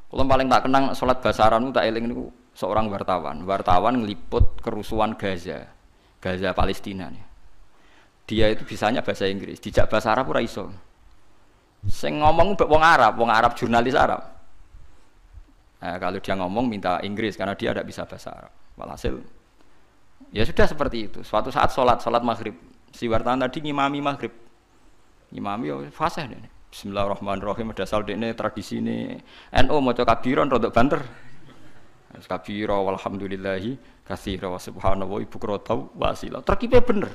Kalau paling tak kenang salat bahasa Arab tak eling niku seorang wartawan. Wartawan ngeliput kerusuhan Gaza. Gaza Palestina nih. Dia itu bisanya bahasa Inggris, dijak bahasa Arab ora iso. Sing ngomong wong Arab jurnalis Arab. Nah, kalau dia ngomong minta Inggris karena dia tidak bisa bahasa Arab. Walhasil ya sudah seperti itu. Suatu saat salat maghrib, si wartawan tadi ngimami maghrib. Ngimami yo fasih dene. Bismillahirrahmanirrahim. Dasar dene tradisi ini NU maca kabiron rodok banter. Kabira walhamdulillahi katsira wa subhanallah bukratan wa asila. Terkipe bener.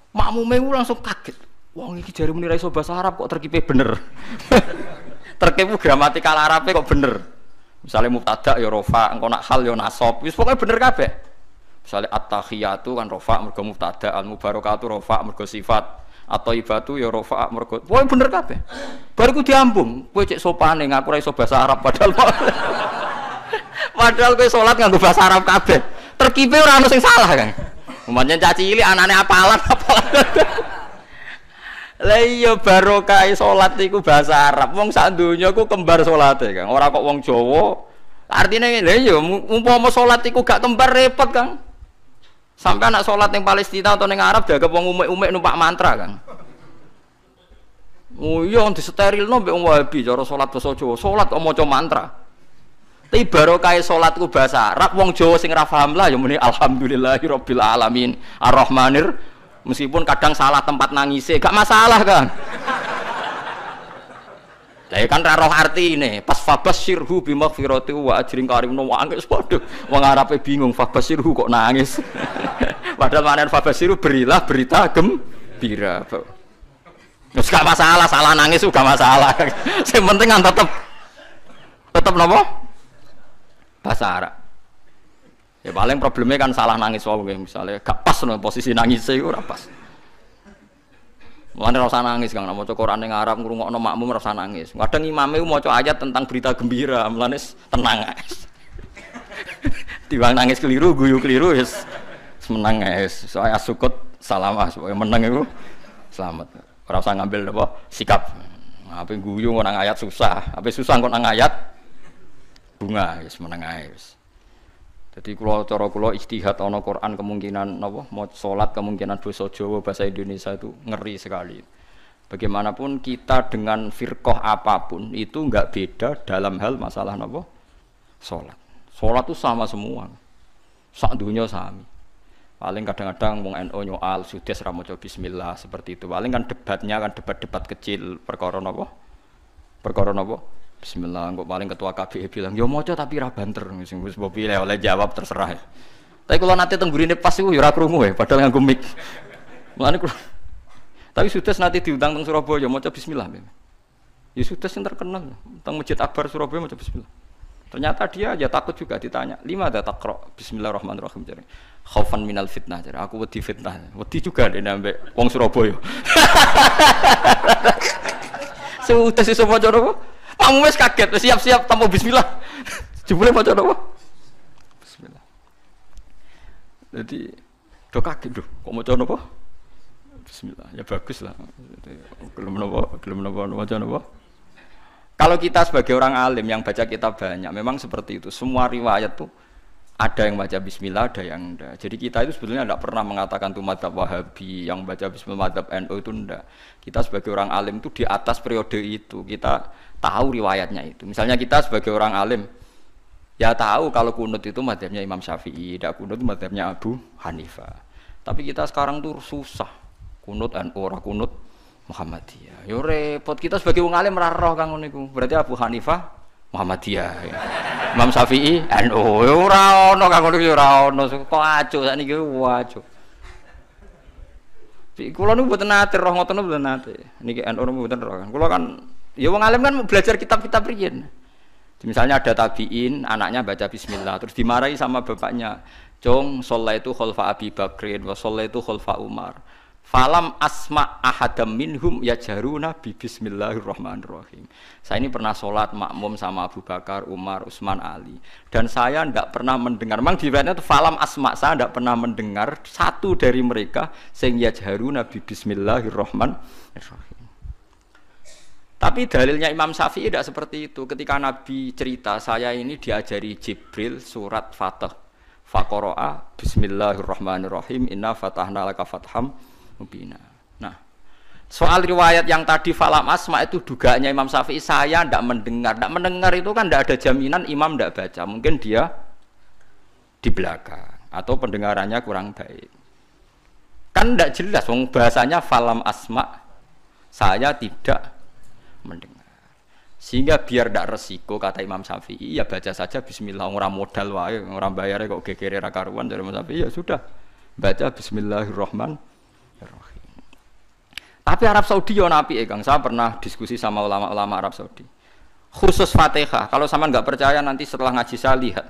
Makmume langsung kaget. Wong iki jare muni ra iso bahasa Arab kok terkipe bener. Terkipe gramatikal Arabe kok bener. Misale mubtada ya rafa, engko nak hal ya nasab. Wis pokoke bener kabeh. Misale at-tahiyatu kan rafa mergo mubtada, al-mubarakatu rafa mergo sifat. Atau ibatu ya rafa mergo. Pokoke bener kabeh. Bariku diambung, kowe cek sopane ngaku ra iso bahasa Arab padahal kowe salat nganggo bahasa Arab kabeh. Terkipe ora ono sing salah kan. Umpamane caci cilik anane apalan. Lah iya barokah salat iku bahasa Arab. Wong sak donya ku kembar salate, Kang. Ora kok wong Jawa. Artine lha iya umpama salat iku gak kembar repot, Kang. Sampai anak salat ning Palestina atau ning Arab dianggap wong umek-umek numpak mantra, Kang. Oh iya disterilno mbek wong Wahabi cara salat basa Jawa. Salat kok maca mantra. Tapi barokah salatku bahasa Arab, wong Jawa sing ra paham lah ya muni alhamdulillahirabbil alamin arrahmanir. Meskipun kadang salah tempat nangise, gak masalah kan. Lah kan ra roh artine, pas fabasyirhu bimaghfirati wa ajrin karim no angges padha. Wong Arabe bingung fabasyirhu kok nangis. Padahal maknane fabasyirhu berilah berita gembira. Wis gak masalah, salah nangis juga masalah. Sing penting kan tetep napa? Bahasa Arab. Ya paling problemnya kan salah nangis wae misalnya gak pas no posisi nangis iku ora pas. Mulane ora usah nangis Kang, maca Quran ning Arab ngrungokno makmum ora usah nangis. Kadang imame maca ayat tentang berita gembira, mulane tenang ae. Timbang nangis keliru, guyu keliru wis menang ae. Soale sukut salamah supaya menang iku selamat. Ora usah ngambil apa sikap. Ape guyu nang ayat susah, ape susah kok nang ayat bunga wis meneng ae wis. Dadi kula cara kula ijtihad ana Quran kemungkinan napa mau salat kemungkinan basa Jawa bahasa Indonesia itu ngeri sekali. Bagaimanapun kita dengan firqah apapun itu enggak beda dalam hal masalah napa salat. Salat itu sama semua. Sak dunya sami. Paling kadang-kadang wong NU nyoal sudes ra maca bismillah seperti itu. Paling kan debatnya kan debat-debat kecil perkara napa? Perkara napa? Bismillah, kok paling ketua KBE bilang, "Yo maca tapi ra banter." Sing wis mbok pilih oleh jawab terserah. Tapi kula nate teng gurine pas iku yo ora krungu padahal nganggo mic. Mulane kula. Tapi sudah nate diundang teng Surabaya maca bismillah. Ya sudah sing terkenal teng Masjid Akbar Surabaya maca bismillah. Ternyata dia ya takut juga ditanya, "Lima ada takra bismillahirrahmanirrahim." Jare, "Khaufan minal fitnah." Jare, "Aku wedi fitnah." Wedi juga dene ambek wong Surabaya. Sudah sesuk maca apa? Kamu wis kaget, siap-siap tamu bismillah. Jebule maca apa? Bismillah. Jadi do kaget do, kok maca apa? Bismillah. Ya bagus lah. Gelem napa maca napa? Kalau kita sebagai orang alim yang baca kitab banyak, memang seperti itu. Semua riwayat tuh ada yang baca bismillah, ada yang enggak. Jadi kita itu sebetulnya tidak pernah mengatakan itu madzhab Wahabi, yang baca bismillah madzhab NU itu enggak. Kita sebagai orang alim itu di atas periode itu, kita tahu riwayatnya itu. Misalnya kita sebagai orang alim ya tahu kalau kunut itu madzhabnya Imam Syafi'i, tidak kunut madzhabnya Abu Hanifah. Tapi kita sekarang tuh susah. Kunut NU ora kunut Muhammadiyah. Yo repot kita sebagai wong alim ora roh kang ngono iku. Berarti Abu Hanifah Muhammadiyah. Ya. Imam Syafi'i NU ora ono kang ngono ora ono. Kok acuh sakniki wacuh. Kula niku mboten nate roh ngoten mboten nate. Niki NU mboten roh kan. Kula kan ya wong alim kan belajar kitab-kitab riyen. Misalnya ada tabi'in, anaknya baca bismillah terus dimarahi sama bapaknya. "Cung, shallaitu khalfa Abi Bakrin wa shallaitu khalfa Umar. Falam asma ahadam minhum yajharuna bi bismillahirrahmanirrahim." Saya ini pernah sholat makmum sama Abu Bakar, Umar, Utsman, Ali. Dan saya tidak pernah mendengar, memang di riwayatnya itu falam asma, saya tidak pernah mendengar satu dari mereka sing yajharuna bi bismillahirrahmanirrahim. Tapi dalilnya Imam Syafi'i tidak seperti itu. Ketika Nabi cerita, saya ini diajari Jibril surat Fatah. Faqara'a bismillahirrahmanirrahim inna fatahna laka fatham mubina. Nah, soal riwayat yang tadi falam asma itu dugaannya Imam Syafi'i, saya tidak mendengar. Tidak mendengar itu kan tidak ada jaminan imam tidak baca. Mungkin dia di belakang atau pendengarannya kurang baik. Kan tidak jelas, bahasanya falam asma, saya tidak mendengar. Sehingga biar tidak resiko, kata Imam Syafi'i, ya baca saja bismillah, orang modal wae, orang bayar kok gegere ra karuan dari Imam Syafi'i, ya sudah baca bismillahirrahmanirrahim. Tapi Arab Saudi yo napi Kang, saya pernah diskusi sama ulama-ulama Arab Saudi. Khusus Fatihah, kalau sama nggak percaya nanti setelah ngaji saya lihat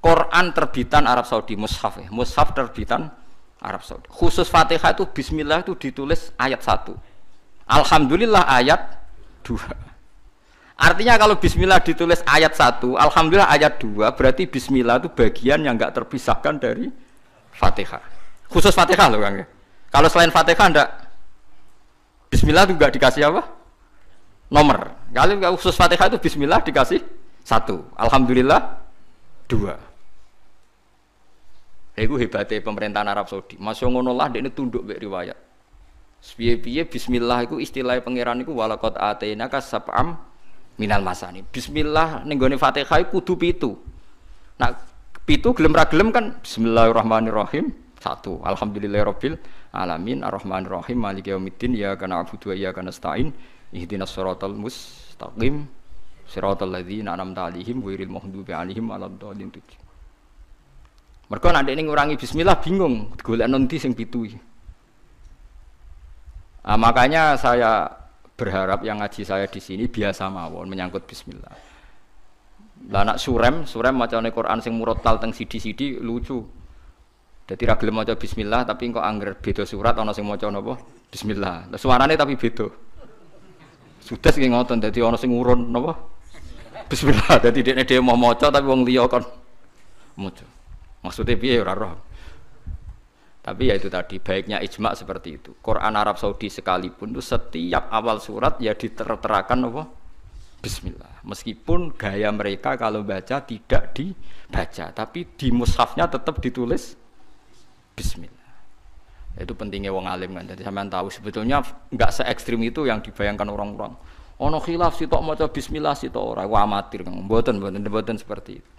Quran terbitan Arab Saudi, mushaf terbitan Arab Saudi. Khusus Fatihah itu bismillah itu ditulis ayat 1. Alhamdulillah ayat 2. Artinya kalau bismillah ditulis ayat 1, alhamdulillah ayat 2, berarti bismillah itu bagian yang enggak terpisahkan dari Fatihah. Khusus Fatihah loh Kang. Kalau selain Fatihah enggak, bismillah itu enggak dikasih apa? Nomor. Kalau khusus Fatihah itu bismillah dikasih 1, alhamdulillah 2. Itu hebatnya pemerintahan Arab Saudi. Masya ngono lah ini tunduk mbek riwayat. Piye-piye bismillah itu istilah pangeran iku walaqad atainaka sab'am minal masani. Bismillah ning gone Fatihah kudu 7. Nah, 7 gelem ra gelem kan bismillahirrahmanirrahim 1. Alhamdulillahirabbil alamin arrahmanirrahim maliki yaumiddin iyyaka na'budu wa iyyaka nasta'in ihdinas siratal mustaqim siratal ladzina an'amta 'alaihim ghairil maghdubi 'alaihim waladdallin. Mergo nek nek ngurangi bismillah bingung golek nanti sing 7 iki. Makanya saya berharap yang ngaji saya di sini biasa mawon menyangkut bismillah. Lah anak surem macane Quran sing murattal teng sidi-sidi lucu. Dadi ra gelem maca bismillah tapi kok angger beda surat ana sing maca napa? Bismillah. Lah suarane tapi beda. Sudah sing ngoten dadi ana sing urun napa? Bismillah. Dadi dekne dhewe mau maca tapi wong liya kon maca. Maksudnya piye ora roh. Tapi ya itu tadi, baiknya ijma seperti itu. Quran Arab Saudi sekalipun itu setiap awal surat ya diterterakan apa? Bismillah. Meskipun gaya mereka kalau baca tidak dibaca, tapi di mushafnya tetap ditulis Bismillah. Itu pentingnya wong alim kan. Jadi sampean tahu sebetulnya enggak se ekstrim itu yang dibayangkan orang-orang. Ono khilaf sitok maca Bismillah sitok ora, amatir kan. Mboten seperti itu.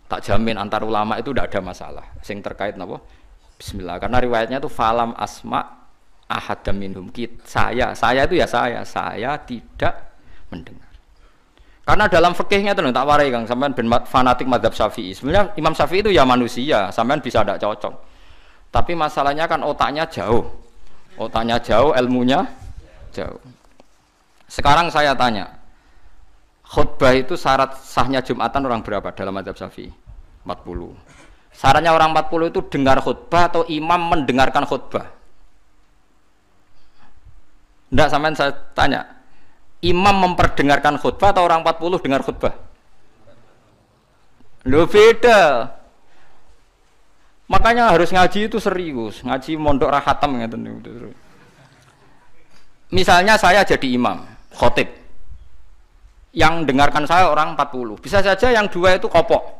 Tak jamin antar ulama itu tidak ada masalah. Sing terkait napa? Bismillah, karena riwayatnya itu falam asma ahadam minhum. Saya itu ya saya tidak mendengar. Karena dalam fikihnya itu tak warai Kang, sampean ben fanatik mazhab Syafi'i. Sebenarnya Imam Syafi'i itu ya manusia, sampean bisa tidak cocok. Tapi masalahnya kan otaknya jauh, ilmunya jauh. Sekarang saya tanya, khutbah itu syarat sahnya Jumatan orang berapa dalam mazhab Syafi'i? 40. Syaratnya orang 40 itu dengar khutbah atau imam mendengarkan khutbah? Tidak, sampean saya tanya. Imam memperdengarkan khutbah atau orang 40 dengar khutbah? Loh beda. Makanya harus ngaji itu serius. Ngaji mondok rahatam gitu. Misalnya saya jadi imam, khotib. Yang dengarkan saya orang 40. Bisa saja yang 2 itu kopok.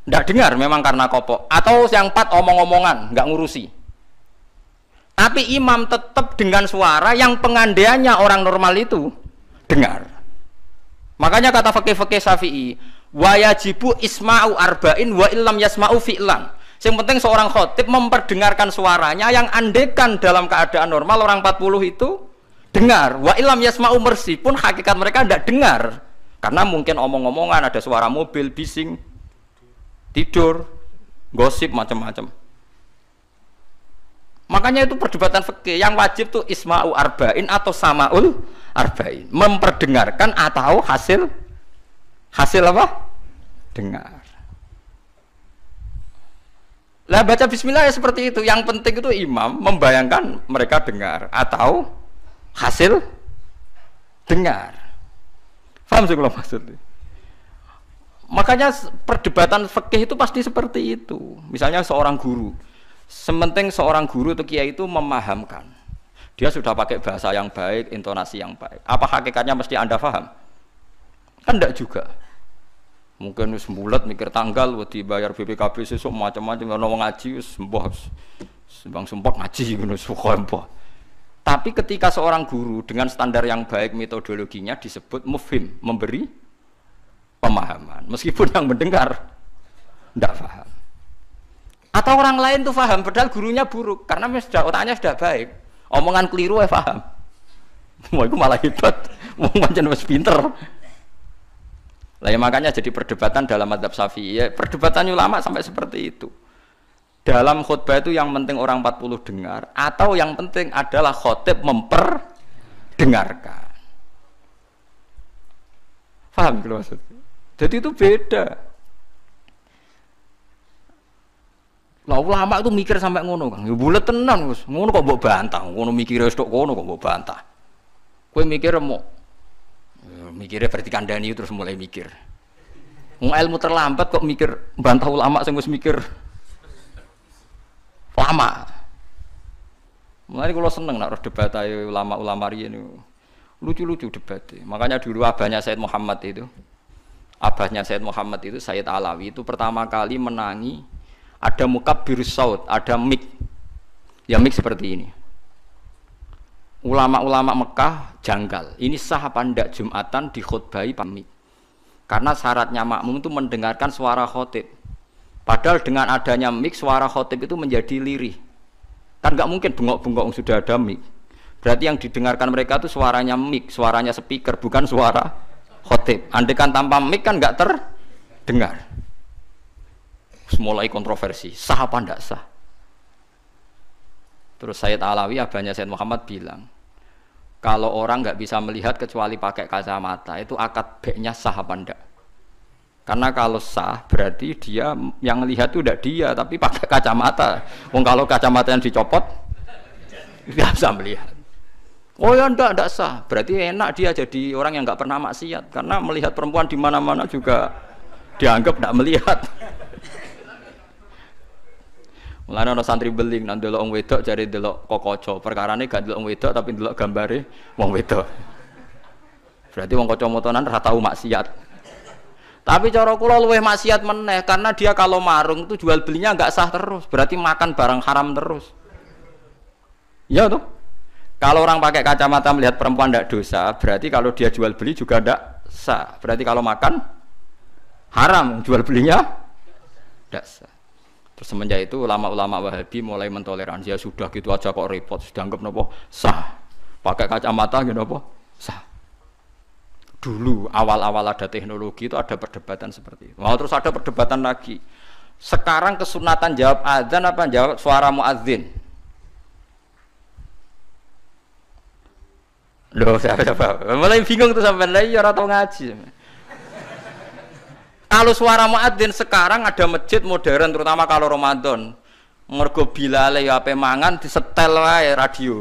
Tidak dengar memang karena kopok, atau yang 4 omong-omongan nggak ngurusi. Tapi imam tetap dengan suara yang pengandaiannya orang normal itu dengar. Makanya kata fikih Syafi'i, wa yajibu isma'u arba'in wa illam yasma'u fi'lan. Yang penting seorang khotib memperdengarkan suaranya yang andekan dalam keadaan normal orang 40 itu dengar. Wa illam yasma'u meskipun hakikat mereka tidak dengar. Karena mungkin omong-omongan, ada suara mobil, bising, tidur, gosip macam-macam. Makanya itu perdebatan fikih. Yang wajib tuh isma'u arba'in atau sama'ul arba'in, memperdengarkan atau hasil apa? Dengar. Lah baca bismillah ya seperti itu. Yang penting itu imam membayangkan mereka dengar atau hasil dengar. Paham sih kalau maksudnya? Makanya perdebatan fikih itu pasti seperti itu. Misalnya seorang guru, sementing seorang guru atau kiai itu memahamkan Dia sudah pakai bahasa yang baik, intonasi yang baik. Apa hakikatnya mesti Anda paham? Kan enggak juga. Mungkin wis mulet mikir tanggal wedi bayar BPKB sesuk macam-macam ono ngaji wis mbah sembang sumpah ngaji ngono suka. Tapi ketika seorang guru dengan standar yang baik metodologinya disebut mufhim, memberi pemahaman. Meskipun yang mendengar enggak paham. Atau orang lain tuh paham padahal gurunya buruk karena otaknya sudah baik. Omongan keliru paham. Mau itu malah hebat. Wong pancen wis pinter. Lah ya makanya jadi perdebatan dalam mazhab Syafi'i. Ya, perdebatan ulama sampai seperti itu. Dalam khutbah itu yang penting orang 40 dengar atau yang penting adalah khotib memperdengarkan. Paham gitu maksudnya? Jadi itu beda. Lah ulama itu mikir sampai ngono, Kang. Ya bulet tenan, Gus. Ngono kok mbok bantah. Ngono mikire wis tok kono kok mbok bantah. Kowe mikir mau mikirnya berarti kandhani terus mulai mikir. Wong ilmu terlambat kok mikir bantah ulama sing wis mikir lama. Mulane kula seneng nek debat ae ulama-ulama riyen niku. Lucu-lucu debatnya. Makanya dulu abahnya Said Muhammad itu Said Alawi itu pertama kali menangi ada mukabbir saut, ada mik. Ya mik seperti ini. Ulama-ulama Mekah janggal. Ini sah apa ndak Jumatan dikhutbahi pamik. Karena syaratnya makmum itu mendengarkan suara khotib. Padahal dengan adanya mik suara khotib itu menjadi lirih. Kan enggak mungkin bengok-bengok sudah ada mik. Berarti yang didengarkan mereka itu suaranya mik, suaranya speaker, bukan suara khotib. Andai kan tanpa mik kan enggak terdengar. Mulai kontroversi, sah apa tidak sah? Terus Sayyid Alawi, abahnya Sayyid Muhammad bilang, kalau orang nggak bisa melihat kecuali pakai kacamata, itu akad baiknya sah apa tidak? Karena kalau sah, berarti dia yang lihat itu tidak dia, tapi pakai kacamata. Wong kalau kacamata yang dicopot, nggak bisa melihat. Oh ya tidak sah. Berarti enak dia jadi orang yang nggak pernah maksiat, karena melihat perempuan di mana-mana juga dianggap tidak melihat. Mulane ana santri beling nang delok wong wedok jare delok kokoco. Perkarane gak delok wong wedok tapi delok gambare wong wedok. Berarti wong kacamataan ora tau maksiat. Tapi cara kula luwih maksiat meneh karena dia kalau marung itu jual belinya enggak sah terus. Berarti makan barang haram terus. Ya tuh. Kalau orang pakai kacamata melihat perempuan tidak dosa, berarti kalau dia jual beli juga tidak sah. Berarti kalau makan haram, jual belinya tidak sah. Terus semenjak itu ulama-ulama Wahabi mulai mentoleransi, ya sudah gitu aja kok repot, sudah anggap nopo sah. Pakai kacamata gitu nopo sah. Dulu awal-awal ada teknologi itu ada perdebatan seperti itu. Terus ada perdebatan lagi. Sekarang kesunatan jawab adzan apa jawab suara muadzin? Loh, siapa? Mulai bingung tuh sampai lagi orang tahu ngaji. Kalau suara muadzin sekarang ada masjid modern terutama kalau Ramadan. Mergo bilale ya ape mangan disetel wae radio.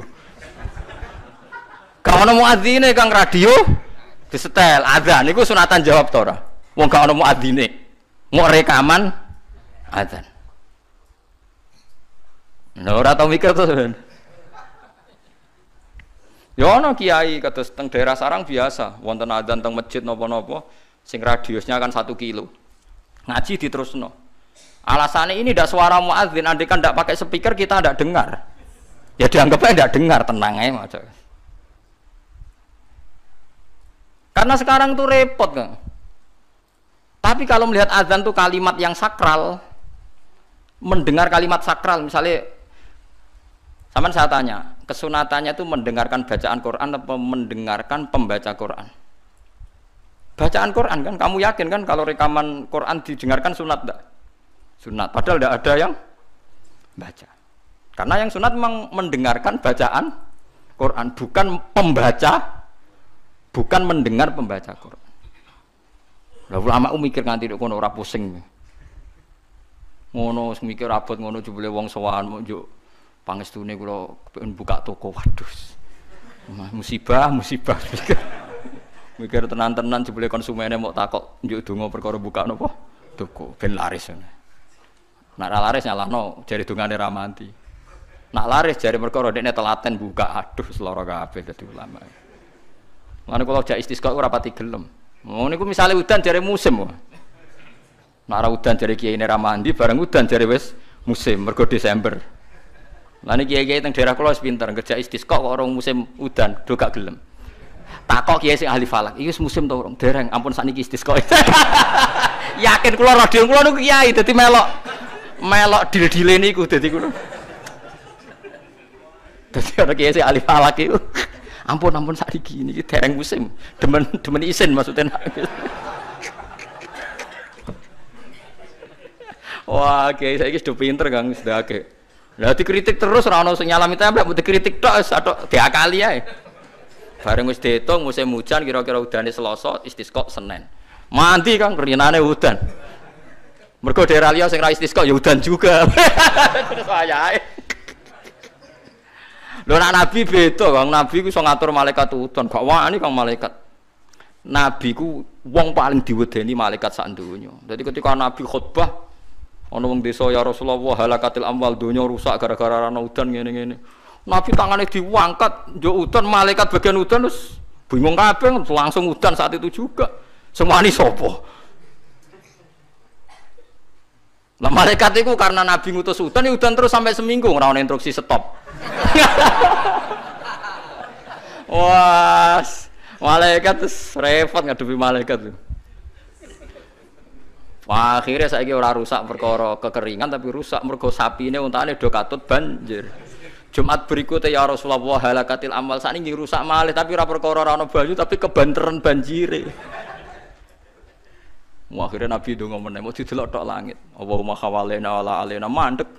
Gak ono muadzine Kang radio disetel adzan niku sunatan jawab to ora? Wong gak ono muadzine. Mau rekaman adzan. Nah, ora tau mikir to. Ya ono kiai kados teng daerah sarang biasa, wonten adzan teng masjid napa-napa. Sing radiusnya kan 1 kilo ngaji diterusno alasannya ini tidak suara muadzin andai kan tidak pakai speaker kita tidak dengar ya dianggapnya tidak dengar tenang aja karena sekarang tuh repot kan tapi kalau melihat azan tuh kalimat yang sakral mendengar kalimat sakral misalnya sama saya tanya kesunatannya itu mendengarkan bacaan Quran atau mendengarkan pembaca Quran bacaan Quran kan, kamu yakin kan kalau rekaman Quran didengarkan sunat enggak? Sunat, padahal tidak ada yang baca. Karena yang sunat memang mendengarkan bacaan Quran, bukan pembaca, bukan mendengar pembaca Quran. Lah ulama mikir nganti kono ora pusing. Ngono mikir abot ngono jebule wong sowan njuk pangestune kula pengen buka toko. Waduh. Musibah. Mikir tenan-tenan jebule konsumennya mau takok njuk donga perkara buka napa toko ben laris. Nek ra laris nyalahno jare dongane ra manti. Nak laris jare perkara dekne telaten buka, aduh seloro kabeh dadi ulama. Lan kula jak istisqa ora pati gelem. Ngono niku misale udan jare musim. Nak ora udan jare kiai ra mandi, bareng udan jare wis musim mergo Desember. Lan kiai-kiai teng daerah kula wis pinter, kerja istisqa kok orang musim udan do gak gelem. Takok kiai sing ahli falak, iki wis musim to urung? Dereng, ampun sakniki istisqa. Yakin kula radio kula niku kiai dadi melok dil-dile niku dadi kula. Dadi ana kiai sing ahli falak iku. Ampun sakniki niki dereng musim. Demen isin maksudnya. Wah, kiai saiki sudah pinter Kang, sudah akeh. Lah dikritik terus ora ono sing nyalami templek, mbok dikritik tok wis atok diakali ae. Bareng wis diitung musim hujan kira-kira udane Selasa, istisqa Senin. Mandi Kang rinane udan. Mergo daerah liya sing ra istisqa ya udan juga. Terus wayahe. Lho nek nabi beda Kang, nabi ku iso ngatur malaikat udan, gak wani Kang malaikat. Nabi ku wong paling diwedeni malaikat sak donya. Dadi ketika nabi khutbah ana wong desa ya Rasulullah halakatil amwal donya rusak gara-gara ana udan ngene-ngene. Nabi tangane diangkat njuk udan malaikat bagian udan terus bingung kabeh langsung udan saat itu juga. Semani sapa? Lah malaikat itu karena Nabi ngutus udan ya udan terus sampai seminggu ora ana instruksi stop. Wah, malaikat terus repot ngadepi malaikat tuh. Wah, akhirnya saiki ora rusak perkara kekeringan tapi rusak mergo sapine untane do katut banjir. Jumat berikutnya ya Rasulullah halakatil amal sakniki rusak malih tapi ora perkara ora ana banyu tapi kebanteran banjire. Wah, akhirnya Nabi ndonga meneh mau didelok tok langit. Allahumma khawalena wala alena mandek.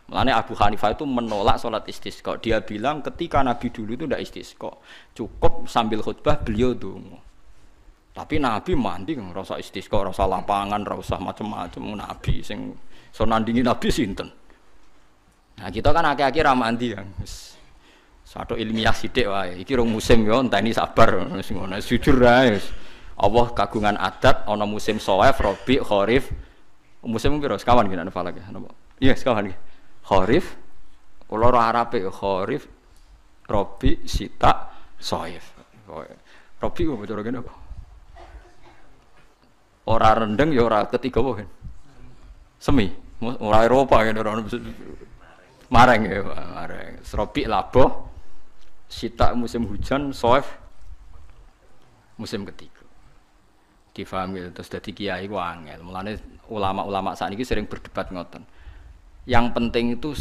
Mulane Abu Hanifah itu menolak sholat istisqa. Dia bilang ketika Nabi dulu itu tidak istisqa. Cukup sambil khutbah beliau ndonga. Tapi Nabi mandi kan rasa istisqa, rasa lapangan, rasa macam-macam Nabi sing so nandingi Nabi sinten. Nah, kita kan akhir-akhir ra mandi kan. Satu ilmiah sithik wae. Iki rong musim yo enteni sabar wis ngono. Jujur ae. Allah kagungan adat ana musim Shawaif, Rabi, Kharif. Musim piro sekawan ki nek falak ya napa? Iya, sekawan ki. Kharif kula ora Arabe Kharif, Rabi, Sita, Shawaif. Rabi kok cara kene apa? Ora rendeng ya ora ketiga wae. Semi, ora Eropa kan ora mareng ya, mareng. Rabi labuh, Sita musim hujan, Shawaif musim ketiga. Difahami terus dadi kiai ku angel. Mulane ulama-ulama sakniki sering berdebat ngoten. Yang penting itu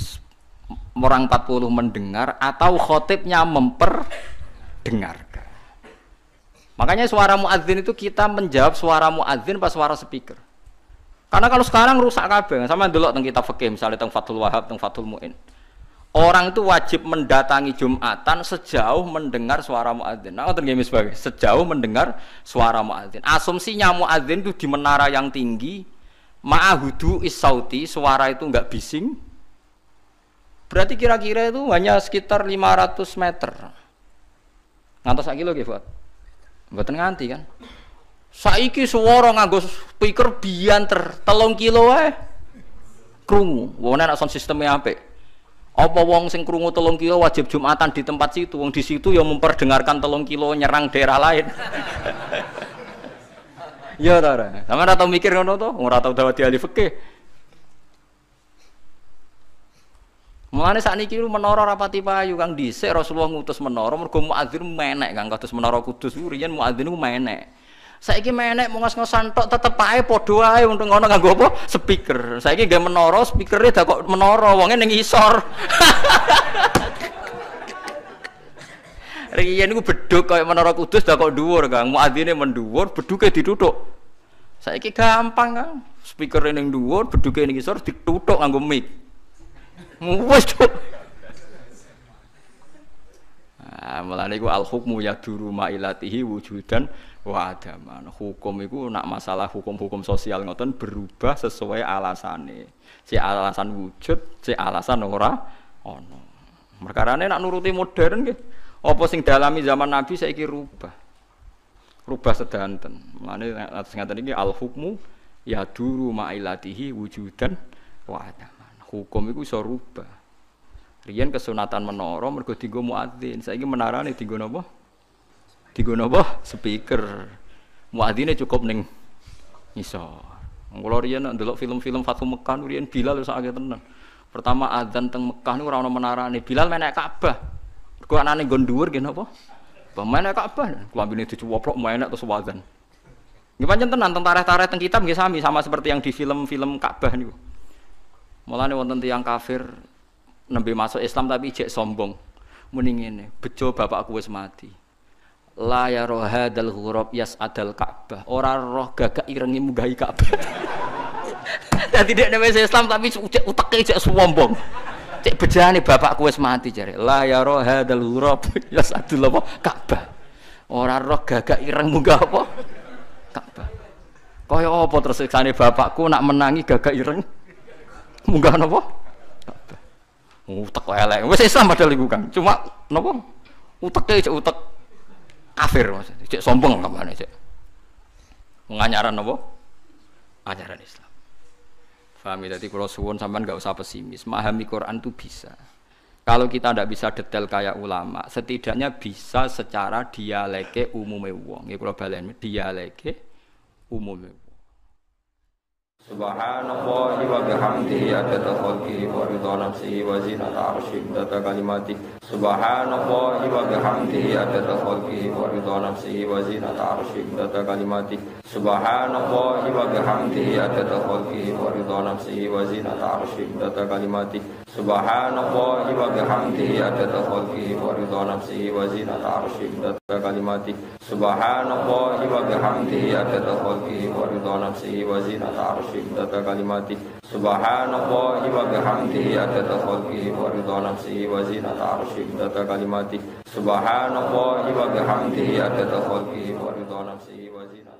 orang 40 mendengar atau khotibnya memperdengarkan. Makanya suara muadzin itu kita menjawab suara muadzin pas suara speaker. Karena kalau sekarang rusak kabeh. Sama ndelok teng kitab fikih misalnya teng Fathul Wahhab, teng Fathul Muin. Orang itu wajib mendatangi Jumatan sejauh mendengar suara muadzin. Nah, ngoten nggih sebagai sejauh mendengar suara muadzin. Asumsinya muadzin itu di menara yang tinggi, ma'ahudu is-sauti, suara itu enggak bising. Berarti kira-kira itu hanya sekitar 500 meter. Ngantos sak kilo nggih, Fuad? Mboten nganti kan. Saiki swara nganggo speaker bianter 3 kilo wae. Krungu. Wong nek sound sisteme apik. Apa wong sing krungu 3 kilo wajib Jumatan di tempat situ? Wong di situ yang memperdengarkan 3 kilo nyerang daerah lain. Ya ta ora. Sampeyan ora tau mikir ngono to? Ora tau dawuh ahli fikih. Mulane sakniki menara rapati payu Kang dhisik Rasulullah ngutus menara mergo muadzin menek Kang kados menara Kudus riyen muadzin ku menek. Saiki menek mau ngos-ngosan tok tetep ae padha ae wong ngono nganggo apa? Speaker. Saiki nggae menara speakere dak kok menara wonge ning isor. Riyen niku bedhug kaya menara Kudus dak kok dhuwur Kang. Muadzine mendhuwur, bedhuke dituthuk. Saiki gampang Kang. Speakere ning dhuwur, bedhuke ning isor dituthuk nganggo mic. Wes tuh. Nah, mulane iku al-hukmu yaduru ma'ilatihi wujudan wa adaman. Hukum iku nak masalah hukum-hukum sosial ngoten berubah sesuai alasane. Si alasan wujud, si alasan ora ana. Perkarane nak nuruti modern nggih. Apa sing dalami zaman Nabi saiki rubah. Rubah sedanten. Mulane atus ngaten iki al-hukmu yaduru ma'ilatihi wujudan wa adaman. Hukum itu bisa rubah. Riyen kesunatan menara mergo dienggo muadzin. Saiki menarane dienggo napa? Dienggo napa? Speaker. Muadzine cukup ning ngisor. Kula riyen ndelok film-film Fathu Mekkah riyen Bilal sak akeh tenan. Pertama adzan teng Mekah niku ora ana menarane. Bilal menek Ka'bah. Mergo anane nggon dhuwur nggih napa? Menek Ka'bah. Klambine dicuwoplok menek terus adzan. Nggih pancen tenan teng tarikh-tarikh teng kitab nggih sami sama seperti yang di film-film Ka'bah niku. Mulane wonten tiyang kafir nembe masuk Islam tapi ijek sombong. Muni ngene, bejo bapakku wis mati. La ya rohadal ghurab yas'adal Ka'bah. Ora roh gagak irengi munggahi Ka'bah. Dadi nek nek Islam tapi uteke ijek sombong. Cek bejane bapakku wis mati jare. La ya rohadal ghurab yas'adul Ka'bah. Ora roh gagak ireng munggah apa? Ka'bah. Kaya apa terus siksane bapakku nak menangi gagak ireng munggah napa? Ka'bah. Utek elek. Wis Islam padahal iku kan. Cuma napa? Uteke cek utek kafir maksudnya. Cek sombong kamane cek. Nganyaran napa? Ajaran Islam. Paham ya? Jadi kalau suwun sampean enggak usah pesimis. Memahami Quran itu bisa. Kalau kita tidak bisa detail kayak ulama, setidaknya bisa secara dialeke umume wong. Ya kula balen dialeke umume wong. Subhanallah wa bihamdihi adada khalqihi wa ridha nafsihi wa zinata 'arsyihi adada kalimatihi. Subhanallah wa bihamdihi adada khalqihi wa ridha nafsihi wa zinata 'arsyihi adada kalimatihi. Subhanallah wa bihamdihi adada khalqihi wa ridha nafsihi wa zinata 'arsyihi adada kalimatihi. Subhanallah wa bihamdihi adada khalqihi wa ridha nafsihi wa zinata 'arsyihi adada kalimatihi. Subhanallah wa bihamdihi adada khalqihi wa ridha nafsihi wa zinata 'arsyihi data kalimati. Subhanallah wa bihamdihi adada khalqihi wa ridha nafsihi wa zinata 'arsyihi data kalimati. Subhanallah wa bihamdihi adada khalqihi wa ridha nafsihi wa zinata